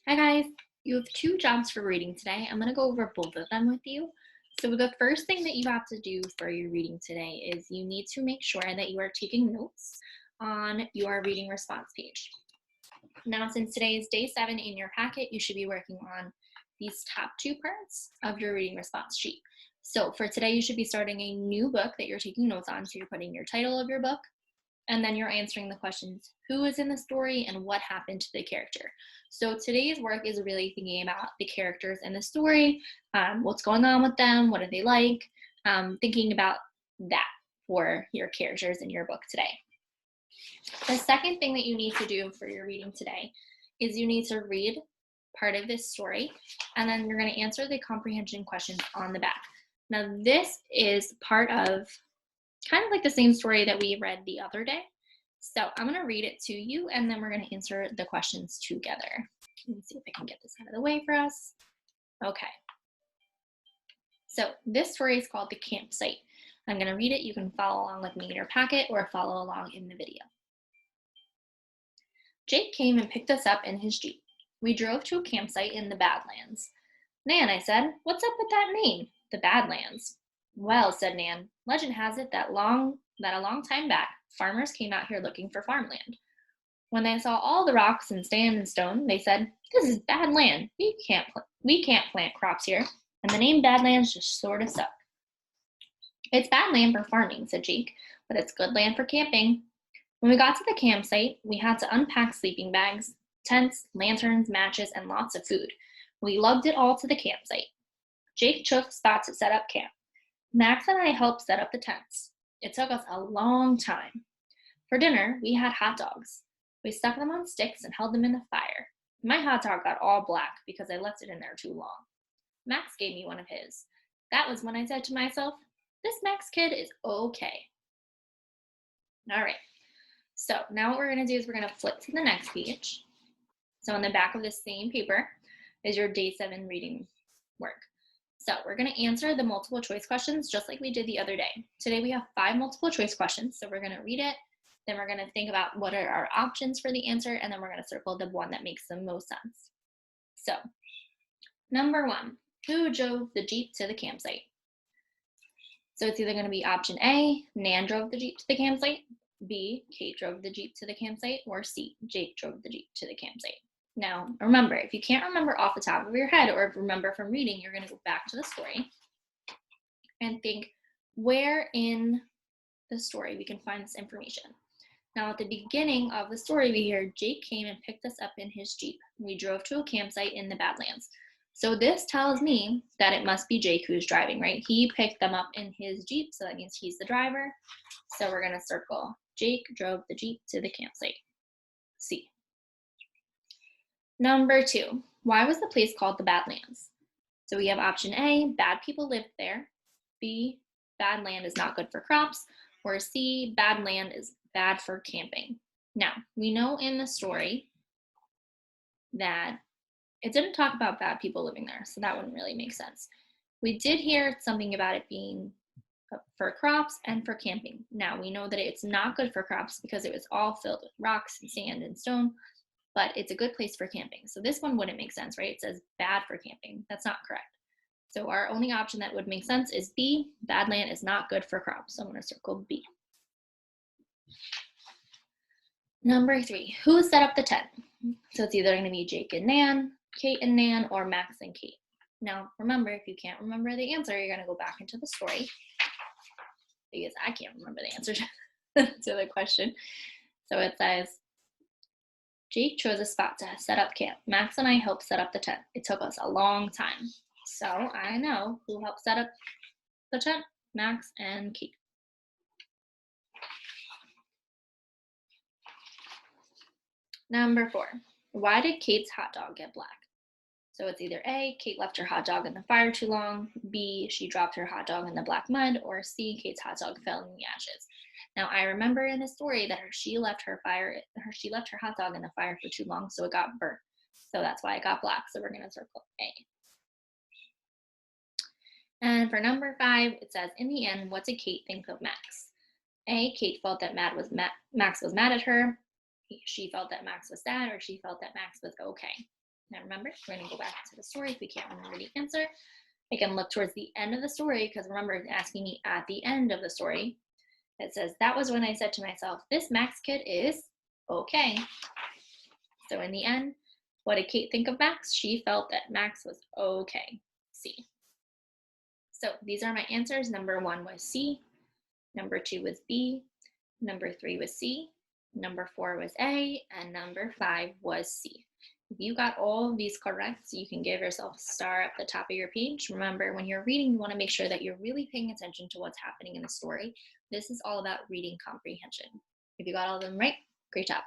Hi guys, you have two jobs for reading today. I'm going to go over both of them with you. So the first thing that you have to do for your reading today is you need to make sure that you are taking notes on your reading response page. Now, since today is day 7 in your packet, you should be working on these top two parts of your reading response sheet. So for today, you should be starting a new book that you're taking notes on. So you're putting your title of your book, and then you're answering the questions, who is in the story and what happened to the character. So today's work is really thinking about the characters in the story, what's going on with them, what are they like, thinking about that for your characters in your book today. The second thing that you need to do for your reading today is you need to read part of this story, and then you're going to answer the comprehension questions on the back. Now, this is part of kind of like the same story that we read the other day. So I'm going to read it to you, and then we're going to answer the questions together. Let me see if I can get this out of the way for us. Okay. So this story is called The Campsite. I'm going to read it. You can follow along with me in your packet or follow along in the video. Jake came and picked us up in his Jeep. We drove to a campsite in the Badlands. Nan, I said, what's up with that name, the Badlands? Well, said Nan, legend has it that a long time back, farmers came out here looking for farmland. When they saw all the rocks and sand and stone, they said, this is bad land. We can't plant crops here, and the name Badlands just sort of suck. It's bad land for farming, said Jake, but it's good land for camping. When we got to the campsite, we had to unpack sleeping bags, tents, lanterns, matches, and lots of food. We lugged it all to the campsite. Jake chose a spot to set up camp. Max and I helped set up the tents. It took us a long time. For dinner, we had hot dogs. We stuck them on sticks and held them in the fire. My hot dog got all black because I left it in there too long. Max gave me one of his. That was when I said to myself, this Max kid is okay. All right, so now what we're going to do is we're going to flip to the next page. So on the back of this same paper is your day 7 reading work. So we're going to answer the multiple choice questions just like we did the other day. Today we have 5 multiple choice questions. So we're going to read it, then we're going to think about what are our options for the answer, and then we're going to circle the one that makes the most sense. So number 1, who drove the Jeep to the campsite? So it's either going to be option A, Nan drove the Jeep to the campsite, B, Kate drove the Jeep to the campsite, or C, Jake drove the Jeep to the campsite. Now, remember, if you can't remember off the top of your head or remember from reading, you're going to go back to the story and think where in the story we can find this information. Now, at the beginning of the story, we hear Jake came and picked us up in his Jeep. We drove to a campsite in the Badlands. So this tells me that it must be Jake who's driving, right? He picked them up in his Jeep, so that means he's the driver. So we're going to circle Jake drove the Jeep to the campsite. C. Number 2, why was the place called the Badlands? So we have option A, bad people lived there. B, bad land is not good for crops. Or C, bad land is bad for camping. Now, we know in the story that it didn't talk about bad people living there, so that wouldn't really make sense. We did hear something about it being for crops and for camping. Now, we know that it's not good for crops because it was all filled with rocks and sand and stone, but it's a good place for camping. So this one wouldn't make sense, right? It says bad for camping. That's not correct. So our only option that would make sense is B, bad land is not good for crops. So I'm going to circle B. Number 3, who set up the tent? So it's either going to be Jake and Nan, Kate and Nan, or Max and Kate. Now, remember, if you can't remember the answer, you're going to go back into the story because I can't remember the answer to the question. So it says, Jake chose a spot to set up camp. Max and I helped set up the tent. It took us a long time. So I know who helped set up the tent, Max and Kate. Number 4, why did Kate's hot dog get black? So it's either A, Kate left her hot dog in the fire too long, B, she dropped her hot dog in the black mud, or C, Kate's hot dog fell in the ashes. Now I remember in the story that she left her hot dog in the fire for too long, so it got burnt. So that's why it got black. So we're going to circle A. And for number 5, it says, in the end, what did Kate think of Max? A, Kate felt that Max was mad at her. She felt that Max was sad, or she felt that Max was okay. Now remember, we're going to go back to the story if we can't remember the answer. I can look towards the end of the story because remember, it's asking me at the end of the story. It says, that was when I said to myself, this Max kid is okay. So in the end, what did Kate think of Max? She felt that Max was okay. C. So these are my answers. Number 1 was C. Number 2 was B. Number 3 was C. Number 4 was A. And number 5 was C. If you got all of these correct, you can give yourself a star at the top of your page. Remember, when you're reading, you want to make sure that you're really paying attention to what's happening in the story. This is all about reading comprehension. If you got all of them right, great job.